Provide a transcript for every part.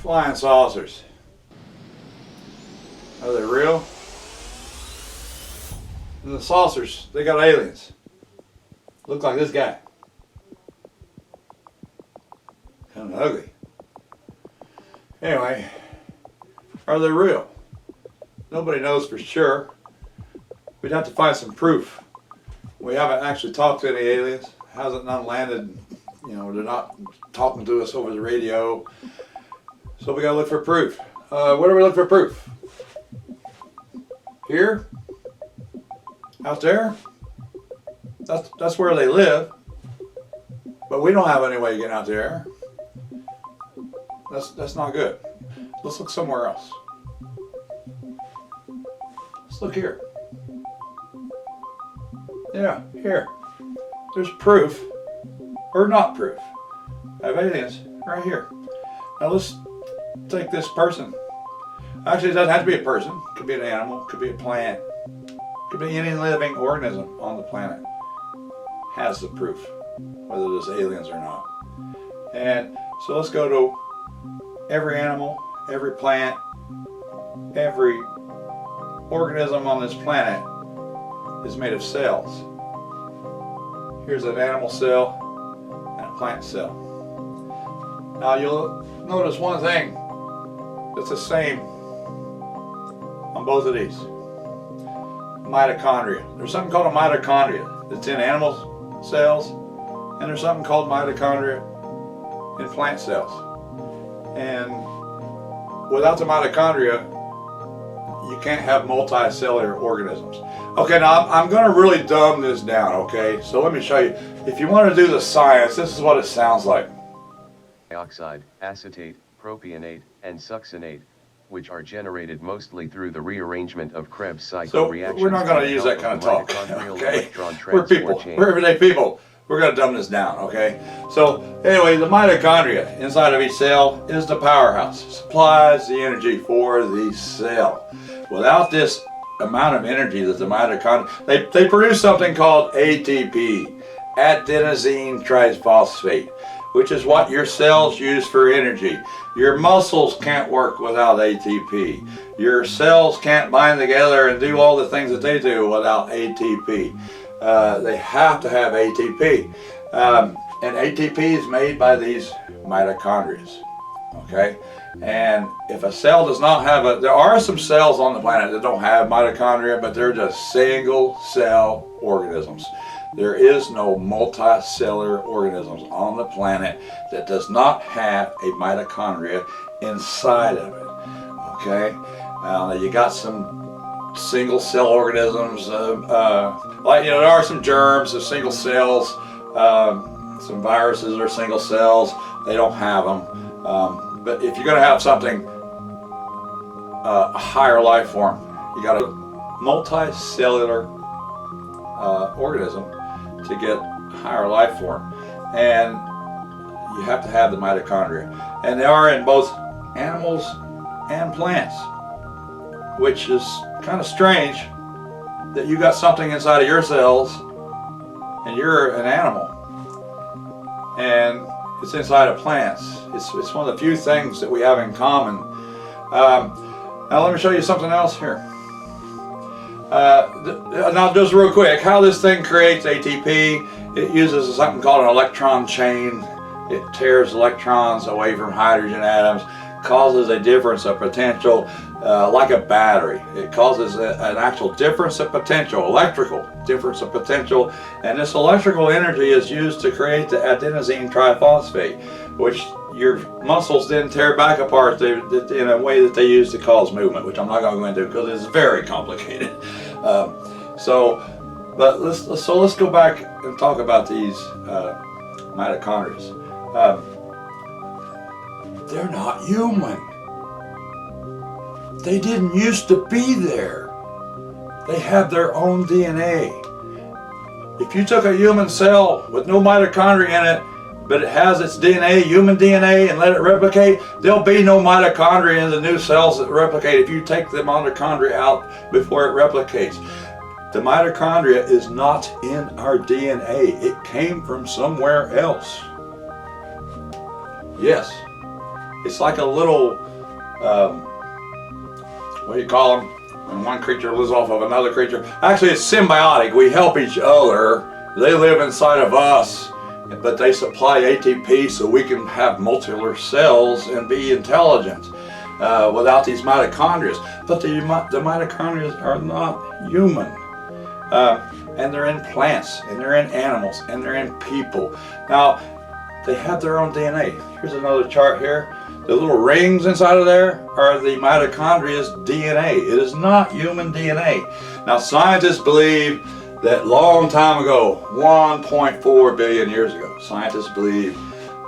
Flying saucers. Are they real? And the saucers, they got aliens. Look like this guy. Kind of ugly. Anyway, are they real? Nobody knows for sure. We'd have to find some proof. We haven't actually talked to any aliens. Hasn't none landed. You know, they're not talking to us over the radio. So we gotta look for proof. Where do we look for proof? Here? Out there? That's where they live. But we don't have any way to get out there. That's not good. Let's look somewhere else. Let's look here. Yeah, here. There's proof, or not proof, of aliens right here. Now let's take this person. Actually, it doesn't have to be a person. It could be an animal, it could be a plant, it could be any living organism on the planet has the proof, whether there's aliens or not. And so let's go to every animal, every plant, every organism on this planet is made of cells. Here's an animal cell and a plant cell. Now you'll notice one thing that's the same on both of these. Mitochondria. There's something called a mitochondria that's in animal cells, and there's something called mitochondria in plant cells. And without the mitochondria, you can't have multicellular organisms. Okay, now I'm going to really dumb this down, okay? So let me show you. If you want to do the science, this is what it sounds like. Dioxide, acetate, propionate, and succinate, which are generated mostly through the rearrangement of Krebs cycle So reactions. we're not going to use that kind of talk, okay? We're people. We're everyday people. We're going to dumb this down, okay? So anyway, the mitochondria inside of each cell is the powerhouse. Supplies the energy for the cell. Without this amount of energy that the mitochondria, they produce something called ATP, adenosine triphosphate, which is what your cells use for energy. Your muscles can't work without ATP. Your cells can't bind together and do all the things that they do without ATP. They have to have ATP. And ATP is made by these mitochondria. Okay? And if a cell does not have there are some cells on the planet that don't have mitochondria, but they're just single cell organisms. There is no multicellular organisms on the planet that does not have a mitochondria inside of it. Okay? Now you got some single cell organisms, like, you know, there are some germs of single cells, some viruses are single cells, they don't have them. But if you're going to have something, a higher life form, you got a multicellular organism to get higher life form. And you have to have the mitochondria. And they are in both animals and plants, which is kind of strange that you got something inside of your cells and you're an animal. And it's inside of plants. It's one of the few things that we have in common. Now let me show you something else here. Now just real quick, how this thing creates ATP, it uses something called an electron chain. It tears electrons away from hydrogen atoms, causes a difference of potential like a battery. It causes an actual difference of potential, electrical difference of potential, and this electrical energy is used to create the adenosine triphosphate, which your muscles then tear back apart in a way that they use to cause movement, which I'm not going to go into because it's very complicated. So let's go back and talk about these mitochondria. They're not human. They didn't used to be there. They have their own DNA. If you took a human cell with no mitochondria in it, but it has its DNA, human DNA, and let it replicate, there'll be no mitochondria in the new cells that replicate if you take the mitochondria out before it replicates. The mitochondria is not in our DNA. It came from somewhere else. Yes, It's like a little, what do you call them? When one creature lives off of another creature. Actually, it's symbiotic. We help each other. They live inside of us, but they supply ATP so we can have multicellular cells and be intelligent without these mitochondria. But the mitochondria are not human. And they're in plants, and they're in animals, and they're in people. Now, they have their own DNA. Here's another chart here. The little rings inside of there are the mitochondria's DNA. It is not human DNA. Now, scientists believe that long time ago, 1.4 billion years ago, scientists believe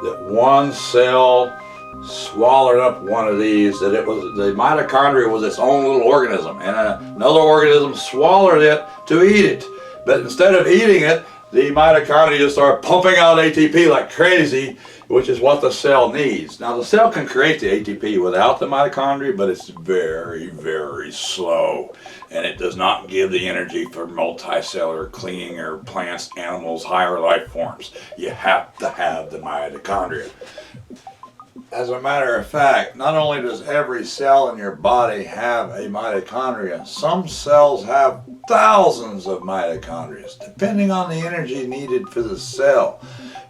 that one cell swallowed up one of these, that it was, the mitochondria was its own little organism, and another organism swallowed it to eat it. But instead of eating it, the mitochondria just start pumping out ATP like crazy, which is what the cell needs. Now, the cell can create the ATP without the mitochondria, but it's very, very slow. And it does not give the energy for multicellular cleaning or plants, animals, higher life forms. You have to have the mitochondria. As a matter of fact, not only does every cell in your body have a mitochondria, some cells have thousands of mitochondria, depending on the energy needed for the cell.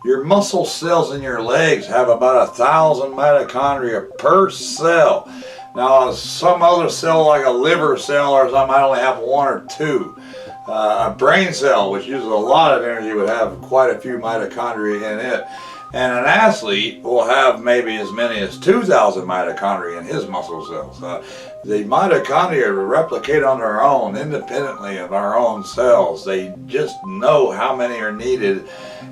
Your muscle cells in your legs have about 1,000 mitochondria per cell. Now, some other cell, like a liver cell or something, might only have 1 or 2. A brain cell, which uses a lot of energy, would have quite a few mitochondria in it. And an athlete will have maybe as many as 2,000 mitochondria in his muscle cells. The mitochondria replicate on their own, independently of our own cells. They just know how many are needed.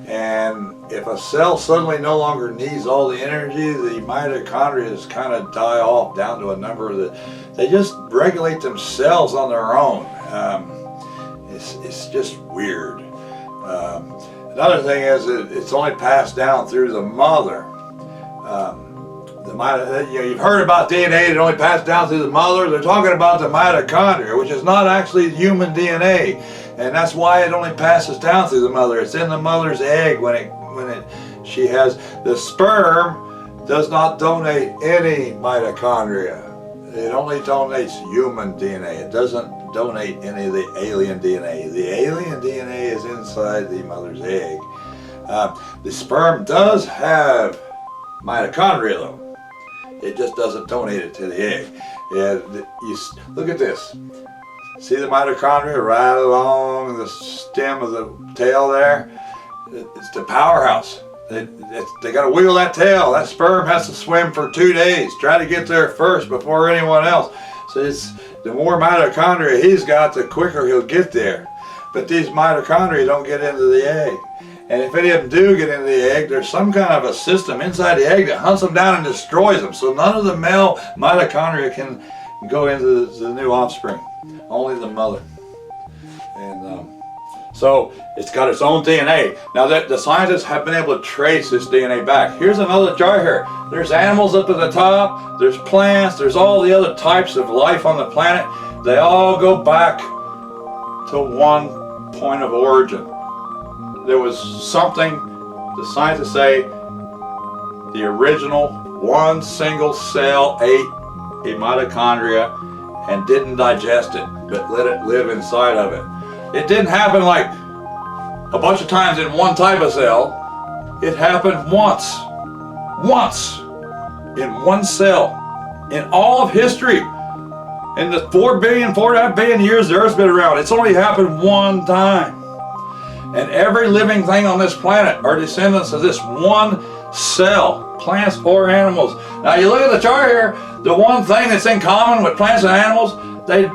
And if a cell suddenly no longer needs all the energy, the mitochondria just kind of die off down to a number that they just regulate themselves on their own. It's just weird. Another thing is that it's only passed down through the mother. You've heard about DNA that only passed down through the mother. They're talking about the mitochondria, which is not actually human DNA, and that's why it only passes down through the mother. It's in the mother's egg she has the sperm. Does not donate any mitochondria. It only donates human DNA. It doesn't donate any of the alien DNA. The alien DNA is inside the mother's egg. The sperm does have mitochondria though. It just doesn't donate it to the egg. You look at this. See the mitochondria right along the stem of the tail there? It's the powerhouse. They got to wiggle that tail. That sperm has to swim for 2 days. Try to get there first before anyone else. So the more mitochondria he's got, the quicker he'll get there. But these mitochondria don't get into the egg. And if any of them do get into the egg, there's some kind of a system inside the egg that hunts them down and destroys them. So none of the male mitochondria can go into the new offspring. Only the mother. And so it's got its own DNA. Now the scientists have been able to trace this DNA back. Here's another chart here. There's animals up at the top, there's plants, there's all the other types of life on the planet. They all go back to one point of origin. There was something, the scientists say, the original one single cell ate a mitochondria and didn't digest it, but let it live inside of it. It didn't happen like a bunch of times in one type of cell. It happened once, in one cell, in all of history. In the 4.5 billion years the Earth's been around, it's only happened one time. And every living thing on this planet are descendants of this one cell, plants or animals. Now you look at the chart here, the one thing that's in common with plants and animals, they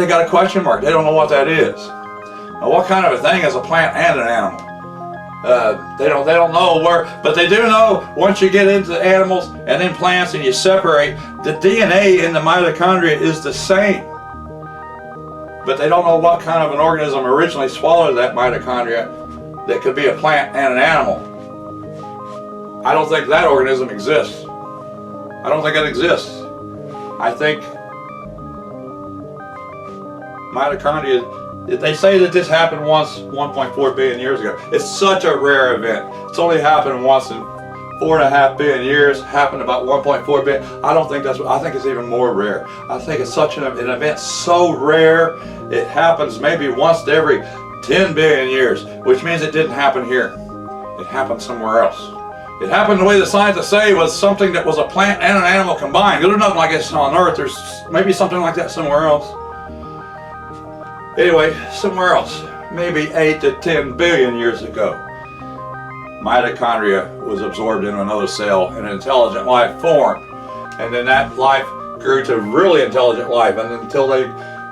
got a question mark. They don't know what that is. Now, what kind of a thing is a plant and an animal? They don't know where, but they do know once you get into animals and then plants and you separate, the DNA in the mitochondria is the same. But they don't know what kind of an organism originally swallowed that mitochondria that could be a plant and an animal. I don't think that organism exists. I don't think it exists. I think mitochondria, they say that this happened once 1.4 billion years ago. It's such a rare event. It's only happened once in 4.5 billion years, happened about 1.4 billion. I don't think that's what, I think it's even more rare. I think it's such an event so rare, it happens maybe once every 10 billion years, which means it didn't happen here. It happened somewhere else. It happened the way the scientists say was something that was a plant and an animal combined. There's nothing like this on Earth. There's maybe something like that somewhere else. Anyway, somewhere else, maybe 8 to 10 billion years ago, mitochondria was absorbed into another cell and an intelligent life formed. And then that life grew to really intelligent life, and until they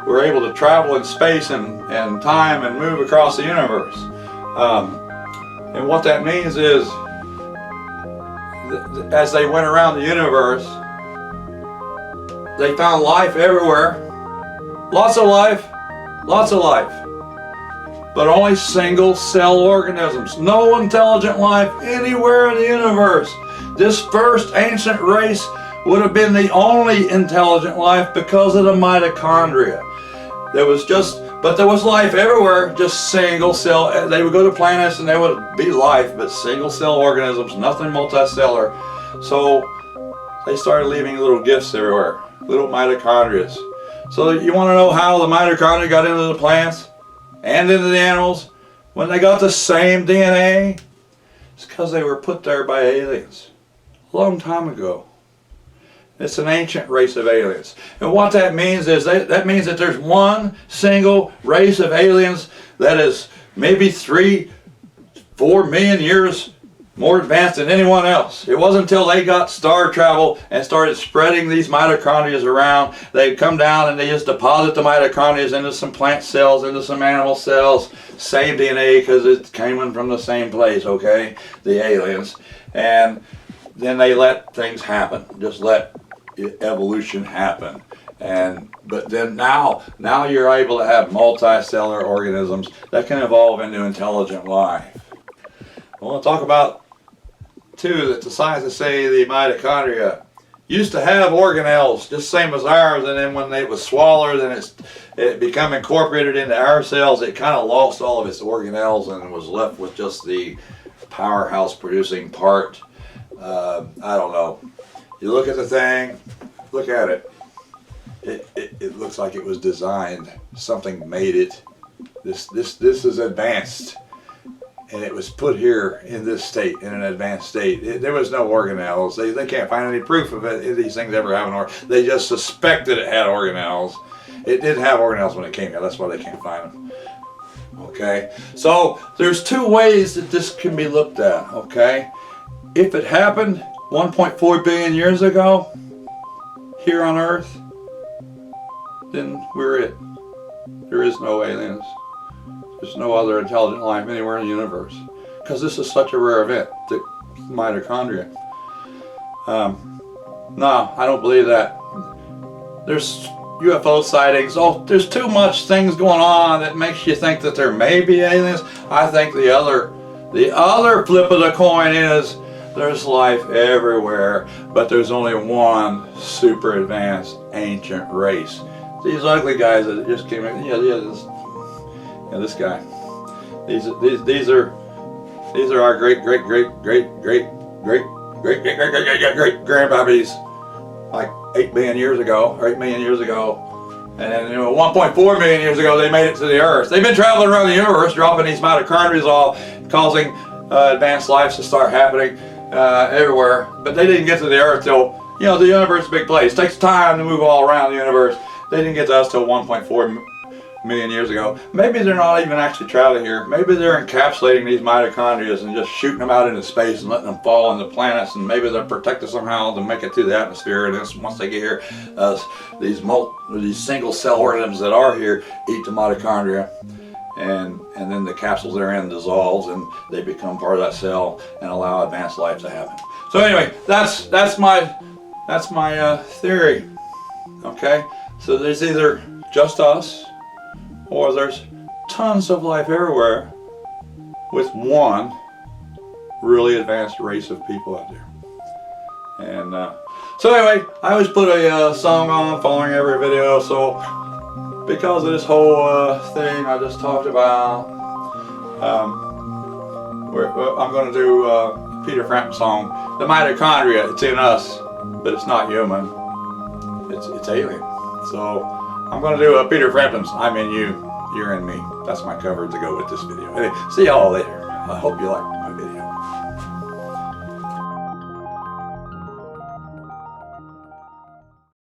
were able to travel in space and time and move across the universe. And what that means is, as they went around the universe, they found life everywhere. Lots of life, but only single cell organisms. No intelligent life anywhere in the universe. This first ancient race would have been the only intelligent life because of the mitochondria. There was life everywhere, just single cell. They would go to planets and there would be life, but single cell organisms, nothing multicellular. So they started leaving little gifts everywhere, little mitochondria. So you want to know how the mitochondria got into the plants and into the animals when they got the same DNA? It's because they were put there by aliens a long time ago. It's an ancient race of aliens. And what that means is that means that there's one single race of aliens that is maybe 3-4 million years more advanced than anyone else. It wasn't until they got star travel and started spreading these mitochondria around, they'd come down and they just deposit the mitochondria into some plant cells, into some animal cells, same DNA because it came from the same place, okay, the aliens. And then they let things happen, just let evolution happen. But then now you're able to have multicellular organisms that can evolve into intelligent life. I want to talk about too that the scientists say the mitochondria used to have organelles just same as ours, and then when it was swallowed and it became incorporated into our cells, it kind of lost all of its organelles and was left with just the powerhouse producing part. I don't know. You look at the thing, look at it. It looks like it was designed. Something made it. This is advanced, and it was put here in this state, in an advanced state. There was no organelles. They can't find any proof of it. These things ever having organelles. They just suspected it had organelles. It didn't have organelles when it came here. That's why they can't find them. Okay, so there's two ways that this can be looked at. Okay, if it happened 1.4 billion years ago here on Earth, then we're it. There is no aliens. There's no other intelligent life anywhere in the universe, because this is such a rare event, the mitochondria. No, I don't believe that. There's UFO sightings. Oh, there's too much things going on that makes you think that there may be aliens. I think the other flip of the coin is there's life everywhere, but there's only one super advanced ancient race. These ugly guys that just came in, this guy. These are our great grandpappies, like 8 billion years ago, or 8 million years ago. And then 1.4 million years ago they made it to the Earth. They've been traveling around the universe dropping these mitochondria off, causing advanced lives to start happening everywhere. But they didn't get to the Earth till, the universe is a big place. It takes time to move all around the universe. They didn't get to us till 1.4 million years ago. Maybe they're not even actually traveling here. Maybe they're encapsulating these mitochondria and just shooting them out into space and letting them fall into planets, and maybe they're protected somehow to make it through the atmosphere. And then once they get here, these single cell organisms that are here eat the mitochondria, and then the capsules they're in dissolves and they become part of that cell and allow advanced life to happen. So anyway, that's my theory. Okay, so there's either just us, or there's tons of life everywhere with one really advanced race of people out there. And so anyway, I always put a song on following every video, so because of this whole thing I just talked about, I'm going to do Peter Frampton song, the mitochondria, it's in us, but it's not human. It's alien. So I'm going to do a Peter Frampton's I'm in you, you're in me. That's my cover to go with this video. Anyway, see y'all later. I hope you liked my video.